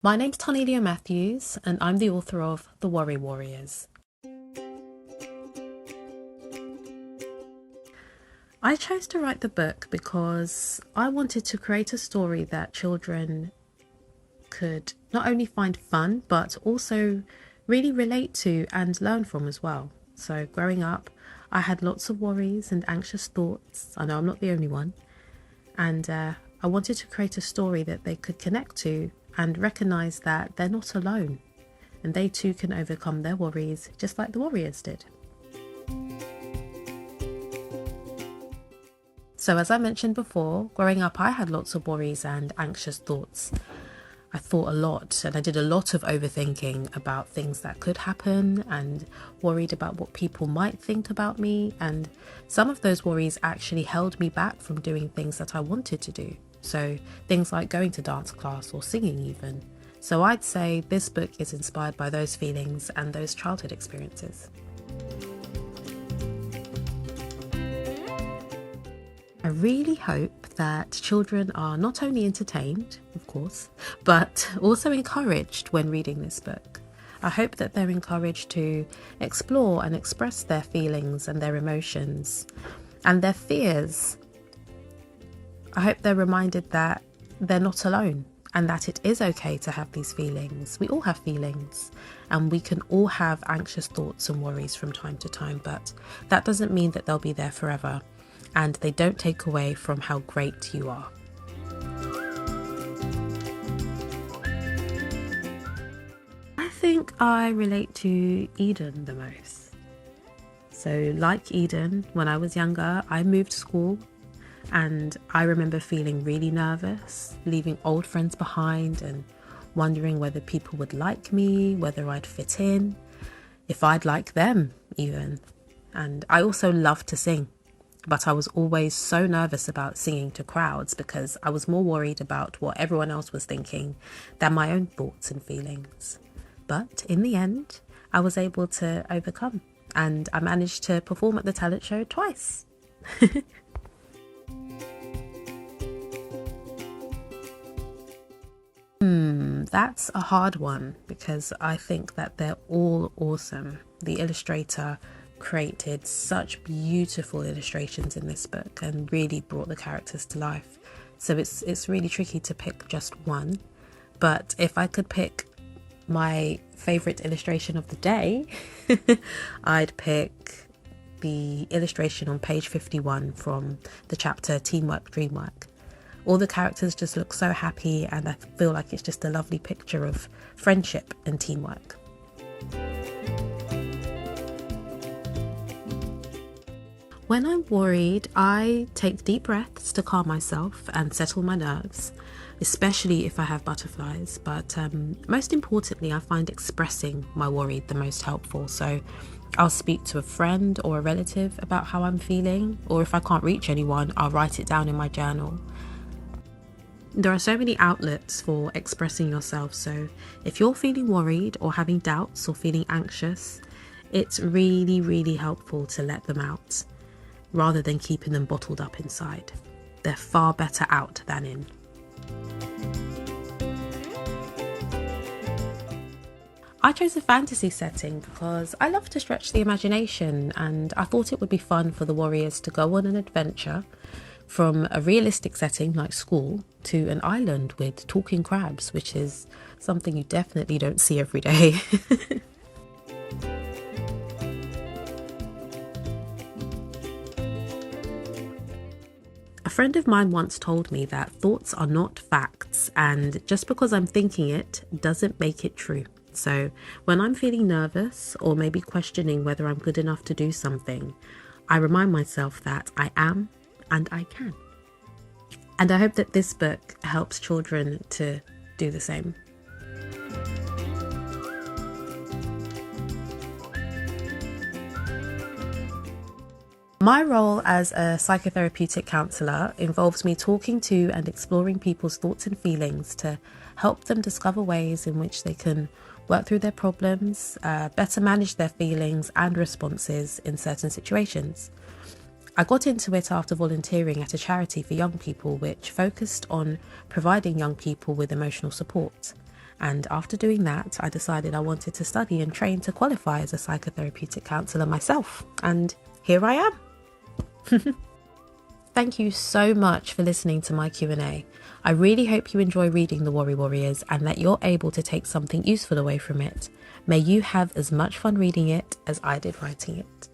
My name's Tarnelia Matthews, and I'm the author of The Worry Warriors. I chose to write the book because I wanted to create a story that children could not only find fun, but also really relate to and learn from as well. So growing up, I had lots of worries and anxious thoughts. I know I'm not the only one. And I wanted to create a story that they could connect to and recognize that they're not alone. And they too can overcome their worries just like the warriors did. So as I mentioned before, growing up I had lots of worries and anxious thoughts. I thought a lot and I did a lot of overthinking about things that could happen and worried about what people might think about me, and some of those worries actually held me back from doing things that I wanted to do. So things like going to dance class or singing even. So I'd say this book is inspired by those feelings and those childhood experiences. I really hope that children are not only entertained, of course, but also encouraged when reading this book. I hope that they're encouraged to explore and express their feelings and their emotions and their fears. I hope they're reminded that they're not alone and that it is okay to have these feelings. We all have feelings and we can all have anxious thoughts and worries from time to time, but that doesn't mean that they'll be there forever. And they don't take away from how great you are. I think I relate to Eden the most. So like Eden, when I was younger, I moved school and I remember feeling really nervous, leaving old friends behind and wondering whether people would like me, whether I'd fit in, if I'd like them even. And I also loved to sing. But I was always so nervous about singing to crowds because I was more worried about what everyone else was thinking than my own thoughts and feelings. But in the end, I was able to overcome and I managed to perform at the talent show twice. That's a hard one because I think that they're all awesome. The illustrator created such beautiful illustrations in this book and really brought the characters to life. So it's really tricky to pick just one. But if I could pick my favorite illustration of the day, I'd pick the illustration on page 51 from the chapter Teamwork, Dreamwork. All the characters just look so happy and I feel like it's just a lovely picture of friendship and teamwork. When I'm worried, I take deep breaths to calm myself and settle my nerves, especially if I have butterflies. But most importantly, I find expressing my worry the most helpful. So I'll speak to a friend or a relative about how I'm feeling, or if I can't reach anyone, I'll write it down in my journal. There are so many outlets for expressing yourself, so if you're feeling worried or having doubts or feeling anxious, it's really, really helpful to let them out rather than keeping them bottled up inside. They're far better out than in. I chose a fantasy setting because I love to stretch the imagination, and I thought it would be fun for the warriors to go on an adventure from a realistic setting like school to an island with talking crabs, which is something you definitely don't see every day. A friend of mine once told me that thoughts are not facts, and just because I'm thinking it doesn't make it true. So when I'm feeling nervous or maybe questioning whether I'm good enough to do something, I remind myself that I am and I can. And I hope that this book helps children to do the same. My role as a psychotherapeutic counsellor involves me talking to and exploring people's thoughts and feelings to help them discover ways in which they can work through their problems, better manage their feelings and responses in certain situations. I got into it after volunteering at a charity for young people which focused on providing young people with emotional support. And after doing that, I decided I wanted to study and train to qualify as a psychotherapeutic counsellor myself. And here I am. Thank you so much for listening to my Q&A. I really hope you enjoy reading The Worry Warriors and that you're able to take something useful away from it. May you have as much fun reading it as I did writing it.